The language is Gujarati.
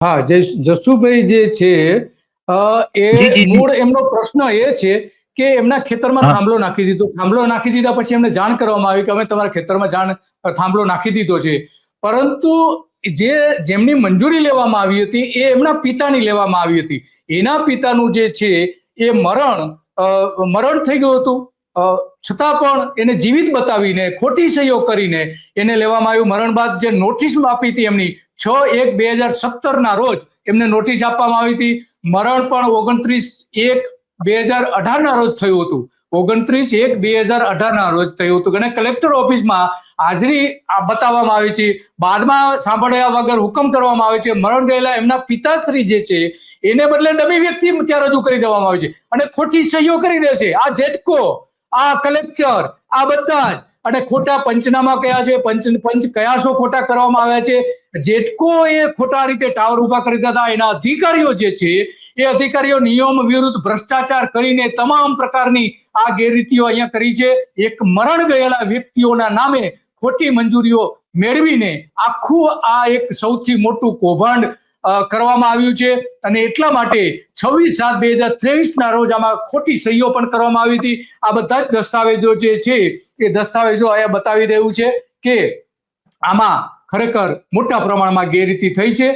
હા, જસુભાઈ જે છે જી એ જી જી. મૂળ એમનો પ્રશ્ન એ છે કે એમના ખેતરમાં હા થાંભલો નાખી દીધો. થાંભલો નાખી દીધા પછી એમને જાણ કરવામાં આવી કે અમે તમારા ખેતરમાં થાંભલો નાખી દીધો છે. પરંતુ જેમની મંજૂરી લેવામાં આવી હતી એ એમના પિતાની લેવામાં આવી હતી. એના પિતાનું જે છે એ મરણ થઈ ગયું હતું. છતાં પણ એને જીવિત બતાવીને ખોટી સહીઓ કરીને એને લેવામાં આવ્યું. મરણ બાદ જે નોટિસ આપી હતી એમની 6/1/2017 ના રોજ એમને નોટિસ આપવામાં આવી હતી. મરણ પણ 29/1/2018 ના રોજ થયું હતું. 29/1/2018 ના રોજ થયું હતું અને કલેક્ટર ઓફિસમાં હાજરી બતાવવામાં આવી છે. બાદમાં સાંભળ્યા વગર હુકમ કરવામાં આવે છે. મરણ ગયેલા એમના પિતાશ્રી જે છે એને બદલે ડમી વ્યક્તિ ત્યાં રજૂ કરી દેવામાં આવે છે અને ખોટી સહીઓ કરી દે છે. આ જેટકો, આ કલેક્ટર, આ બધા જ અને ખોટા પંચનામા કયા છે, પંચ કયાસો ખોટા કરવામાં આવ્યા છે. જેટકો એ ખોટા રીતે ટાવર ઉભા કરી દીધા હતા. એના અધિકારીઓ જે છે એ અધિકારીઓ નિયમ વિરુદ્ધ ભ્રષ્ટાચાર કરીને તમામ પ્રકારની આ ગેરરીતિઓ અહીંયા કરી છે. એક મરણ ગયેલા વ્યક્તિઓના નામે ખોટી મંજૂરીઓ મેળવીને આખું આ એક સૌથી મોટું કૌભાંડ કરવામાં આવ્યું છે. અને એટલા માટે 26/7/2023 ના રોજ આમાં ખોટી સહીઓ પણ કરવામાં આવી હતી. આ બધા જ દસ્તાવેજો જે છે એ દસ્તાવેજો અહીંયા બતાવી રહ્યું છે કે આમાં ખરેખર મોટા પ્રમાણમાં ગેરરીતિ થઈ છે.